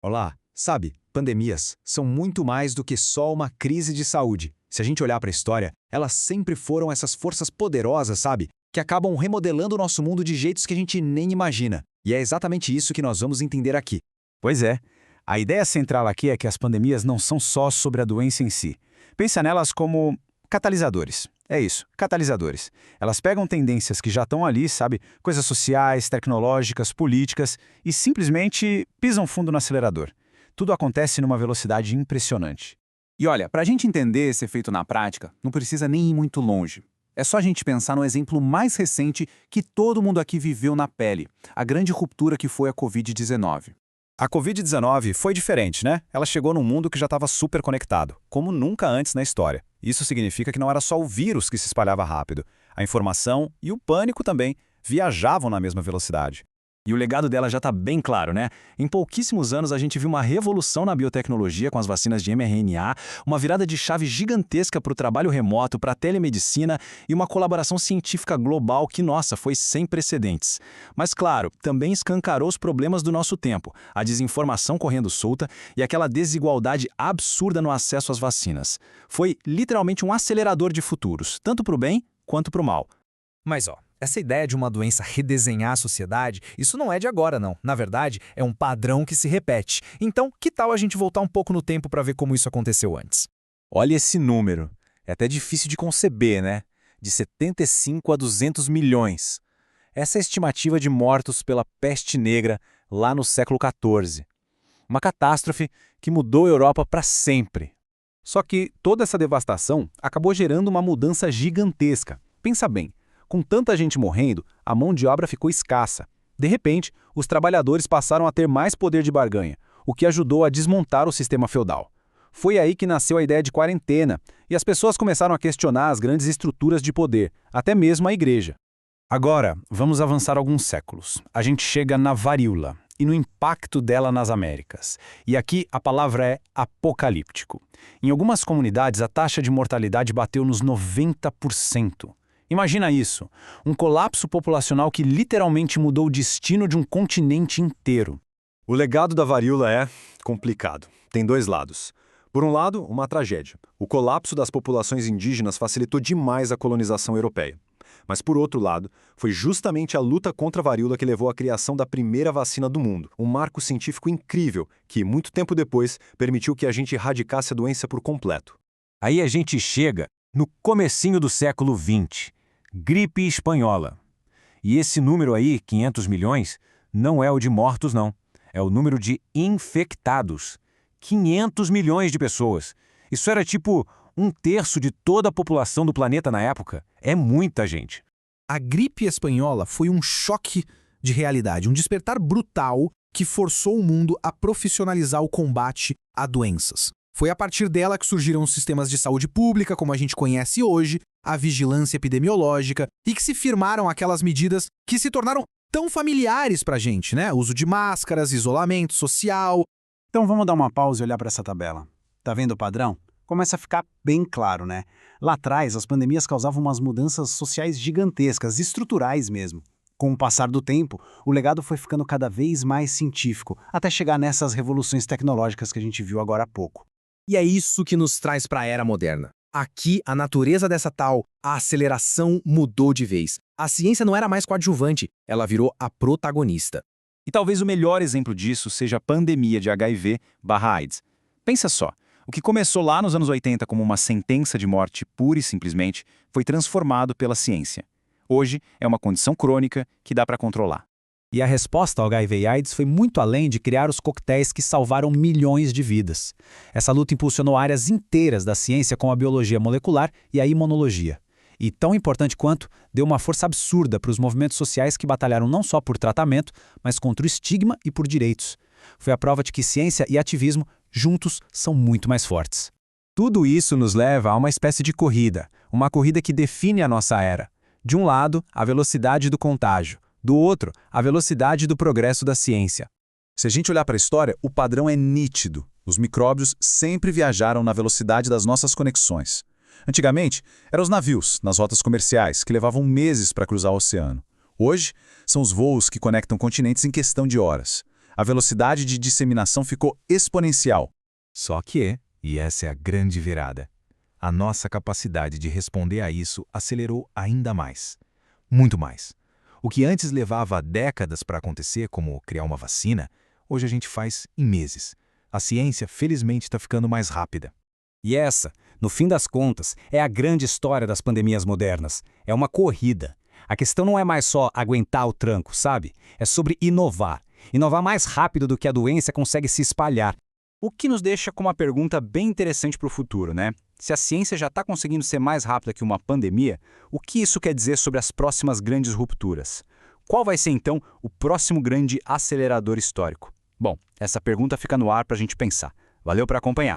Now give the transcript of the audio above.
Olá, sabe, pandemias são muito mais do que só uma crise de saúde. Se a gente olhar para a história, elas sempre foram essas forças poderosas, sabe, que acabam remodelando o nosso mundo de jeitos que a gente nem imagina. E é exatamente isso que nós vamos entender aqui. Pois é. A ideia central aqui é que as pandemias não são só sobre a doença em si. Pensa nelas como catalisadores. É isso, catalisadores. Elas pegam tendências que já estão ali, sabe? Coisas sociais, tecnológicas, políticas, e simplesmente pisam fundo no acelerador. Tudo acontece numa velocidade impressionante. E olha, para a gente entender esse efeito na prática, não precisa nem ir muito longe. É só a gente pensar no exemplo mais recente que todo mundo aqui viveu na pele, a grande ruptura que foi a Covid-19. A Covid-19 foi diferente, né? Ela chegou num mundo que já estava super conectado, como nunca antes na história. Isso significa que não era só o vírus que se espalhava rápido. A informação e o pânico também viajavam na mesma velocidade. E o legado dela já está bem claro, né? Em pouquíssimos anos a gente viu uma revolução na biotecnologia com as vacinas de mRNA, uma virada de chave gigantesca para o trabalho remoto, para a telemedicina e uma colaboração científica global que, nossa, foi sem precedentes. Mas claro, também escancarou os problemas do nosso tempo, a desinformação correndo solta e aquela desigualdade absurda no acesso às vacinas. Foi literalmente um acelerador de futuros, tanto para o bem quanto para o mal. Mas essa ideia de uma doença redesenhar a sociedade, isso não é de agora não. Na verdade, é um padrão que se repete. Então, que tal a gente voltar um pouco no tempo para ver como isso aconteceu antes? Olha esse número. É até difícil de conceber, né? De 75 a 200 milhões. Essa é a estimativa de mortos pela peste negra lá no século XIV. Uma catástrofe que mudou a Europa para sempre. Só que toda essa devastação acabou gerando uma mudança gigantesca. Pensa bem. Com tanta gente morrendo, a mão de obra ficou escassa. De repente, os trabalhadores passaram a ter mais poder de barganha, o que ajudou a desmontar o sistema feudal. Foi aí que nasceu a ideia de quarentena, e as pessoas começaram a questionar as grandes estruturas de poder, até mesmo a igreja. Agora, vamos avançar alguns séculos. A gente chega na varíola e no impacto dela nas Américas. E aqui a palavra é apocalíptico. Em algumas comunidades, a taxa de mortalidade bateu nos 90%. Imagina isso, um colapso populacional que literalmente mudou o destino de um continente inteiro. O legado da varíola é complicado. Tem dois lados. Por um lado, uma tragédia. O colapso das populações indígenas facilitou demais a colonização europeia. Mas, por outro lado, foi justamente a luta contra a varíola que levou à criação da primeira vacina do mundo, um marco científico incrível que, muito tempo depois, permitiu que a gente erradicasse a doença por completo. Aí a gente chega no comecinho do século XX. Gripe espanhola. E esse número aí, 500 milhões, não é o de mortos, não. É o número de infectados. 500 milhões de pessoas. Isso era tipo 1/3 de toda a população do planeta na época. É muita gente. A gripe espanhola foi um choque de realidade, um despertar brutal que forçou o mundo a profissionalizar o combate a doenças. Foi a partir dela que surgiram os sistemas de saúde pública, como a gente conhece hoje, a vigilância epidemiológica, e que se firmaram aquelas medidas que se tornaram tão familiares pra gente, né? Uso de máscaras, isolamento social. Então vamos dar uma pausa e olhar para essa tabela. Tá vendo o padrão? Começa a ficar bem claro, né? Lá atrás, as pandemias causavam umas mudanças sociais gigantescas, estruturais mesmo. Com o passar do tempo, o legado foi ficando cada vez mais científico, até chegar nessas revoluções tecnológicas que a gente viu agora há pouco. E é isso que nos traz para a era moderna. Aqui, a natureza dessa tal aceleração mudou de vez. A ciência não era mais coadjuvante, ela virou a protagonista. E talvez o melhor exemplo disso seja a pandemia de HIV/AIDS. Pensa só, o que começou lá nos anos 80 como uma sentença de morte pura e simplesmente foi transformado pela ciência. Hoje é uma condição crônica que dá para controlar. E a resposta ao HIV e AIDS foi muito além de criar os coquetéis que salvaram milhões de vidas. Essa luta impulsionou áreas inteiras da ciência como a biologia molecular e a imunologia. E tão importante quanto, deu uma força absurda para os movimentos sociais que batalharam não só por tratamento, mas contra o estigma e por direitos. Foi a prova de que ciência e ativismo, juntos, são muito mais fortes. Tudo isso nos leva a uma espécie de corrida, uma corrida que define a nossa era. De um lado, a velocidade do contágio. Do outro, a velocidade do progresso da ciência. Se a gente olhar para a história, o padrão é nítido. Os micróbios sempre viajaram na velocidade das nossas conexões. Antigamente, eram os navios, nas rotas comerciais, que levavam meses para cruzar o oceano. Hoje, são os voos que conectam continentes em questão de horas. A velocidade de disseminação ficou exponencial. Só que, e essa é a grande virada, a nossa capacidade de responder a isso acelerou ainda mais. Muito mais. O que antes levava décadas para acontecer, como criar uma vacina, hoje a gente faz em meses. A ciência, felizmente, está ficando mais rápida. E essa, no fim das contas, é a grande história das pandemias modernas. É uma corrida. A questão não é mais só aguentar o tranco, sabe? É sobre inovar. Inovar mais rápido do que a doença consegue se espalhar. O que nos deixa com uma pergunta bem interessante para o futuro, né? Se a ciência já está conseguindo ser mais rápida que uma pandemia, o que isso quer dizer sobre as próximas grandes rupturas? Qual vai ser, então, o próximo grande acelerador histórico? Bom, essa pergunta fica no ar para a gente pensar. Valeu por acompanhar.